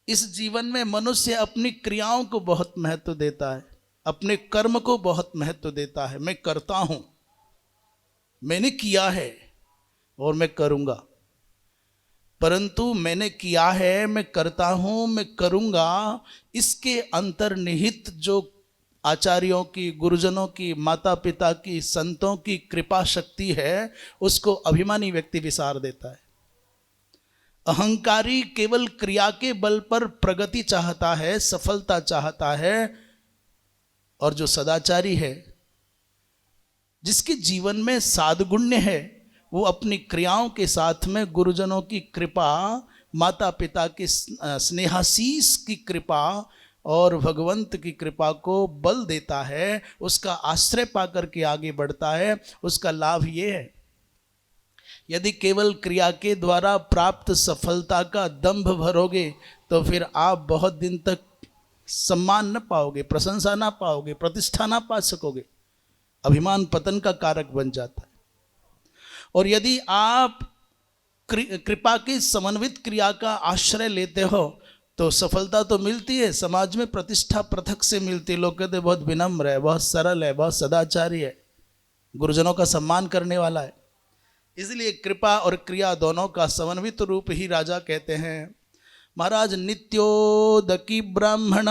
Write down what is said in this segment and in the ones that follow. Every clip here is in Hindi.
इस जीवन में मनुष्य अपनी क्रियाओं को बहुत महत्व देता है, अपने कर्म को बहुत महत्व देता है। मैं करता हूं, मैंने किया है और मैं करूंगा। परंतु मैंने किया है, मैं करता हूं, मैं करूंगा, इसके अंतर्निहित जो आचार्यों की, गुरुजनों की, माता पिता की, संतों की कृपा शक्ति है, उसको अभिमानी व्यक्ति विसार देता है। अहंकारी केवल क्रिया के बल पर प्रगति चाहता है, सफलता चाहता है। और जो सदाचारी है, जिसके जीवन में साधगुण्य है, वो अपनी क्रियाओं के साथ में गुरुजनों की कृपा, माता पिता की स्नेहाशीष की कृपा और भगवंत की कृपा को बल देता है, उसका आश्रय पाकर के आगे बढ़ता है। उसका लाभ ये है, यदि केवल क्रिया के द्वारा प्राप्त सफलता का दंभ भरोगे तो फिर आप बहुत दिन तक सम्मान न पाओगे, प्रशंसा ना पाओगे, प्रतिष्ठा ना पा सकोगे। अभिमान पतन का कारक बन जाता है। और यदि आप कृपा की समन्वित क्रिया का आश्रय लेते हो तो सफलता तो मिलती है, समाज में प्रतिष्ठा पृथक से मिलती है। लोग कहते बहुत विनम्र है, बहुत सरल है, बहुत सदाचारी है, गुरुजनों का सम्मान करने वाला है। इसलिए कृपा और क्रिया दोनों का समन्वित रूप ही राजा कहते हैं। महाराज, नित्योदकी ब्राह्मण,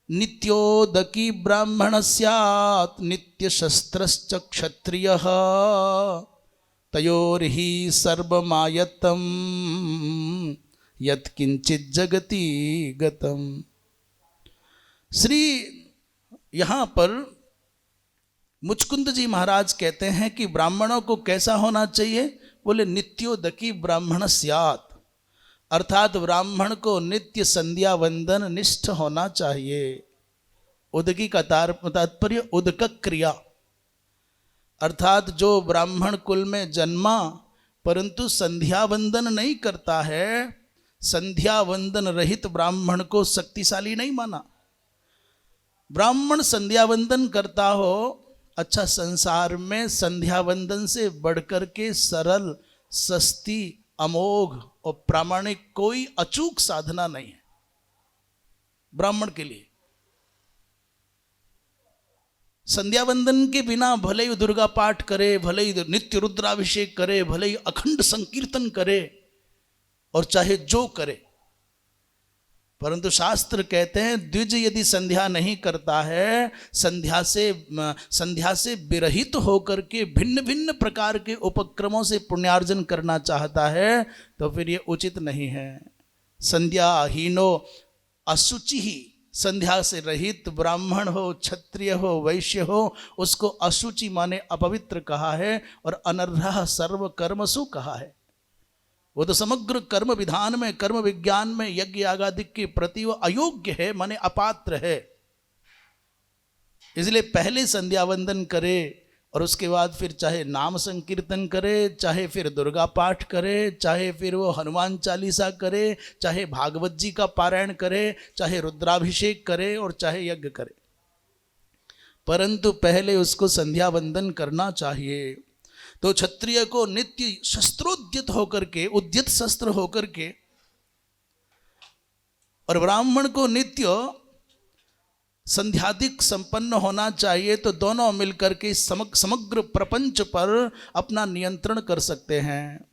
नित्योदकी ब्राह्मण स्यात् नित्य शस्त्रश्च क्षत्रियः तयोर्हि सर्वमायत्तं यत्किंचित् जगति गतम। श्री यहाँ पर मुचकुंद जी महाराज कहते हैं कि ब्राह्मणों को कैसा होना चाहिए? बोले नित्योदकी ब्राह्मण स्यात्, अर्थात ब्राह्मण को नित्य संध्या वंदन निष्ठ होना चाहिए। उदकी का तात्पर्य उदक क्रिया, अर्थात जो ब्राह्मण कुल में जन्मा परंतु संध्या वंदन नहीं करता है, संध्या वंदन रहित ब्राह्मण को शक्तिशाली नहीं माना। ब्राह्मण संध्या वंदन करता हो, अच्छा, संसार में संध्या वंदन से बढ़कर के सरल, सस्ती, अमोघ और प्रामाणिक कोई अचूक साधना नहीं है ब्राह्मण के लिए। संध्या वंदन के बिना भले ही दुर्गा पाठ करे, भले ही नित्य रुद्राभिषेक करे, भले ही अखंड संकीर्तन करे और चाहे जो करे, परंतु शास्त्र कहते हैं द्विज यदि संध्या नहीं करता है, संध्या से विरहित होकर के भिन्न भिन्न प्रकार के उपक्रमों से पुण्यार्जन करना चाहता है, तो फिर ये उचित नहीं है। संध्याहीनो अशुचि ही, संध्या से रहित ब्राह्मण हो, क्षत्रिय हो, वैश्य हो, उसको अशुचि माने अपवित्र कहा है और अनर्हः सर्व कर्मसु कहा है। वो तो समग्र कर्म विधान में, कर्म विज्ञान में, यज्ञ यागादि के प्रति वो अयोग्य है, माने अपात्र है। इसलिए पहले संध्या वंदन करे और उसके बाद फिर चाहे नाम संकीर्तन करे, चाहे फिर दुर्गा पाठ करे, चाहे फिर वो हनुमान चालीसा करे, चाहे भागवत जी का पारायण करे, चाहे रुद्राभिषेक करे और चाहे यज्ञ करे, परंतु पहले उसको संध्या वंदन करना चाहिए। तो क्षत्रिय को नित्य शस्त्रोद्यत होकर के, उद्यत शस्त्र होकर के, और ब्राह्मण को नित्य संध्यादिक संपन्न होना चाहिए। तो दोनों मिलकर के समग्र प्रपंच पर अपना नियंत्रण कर सकते हैं।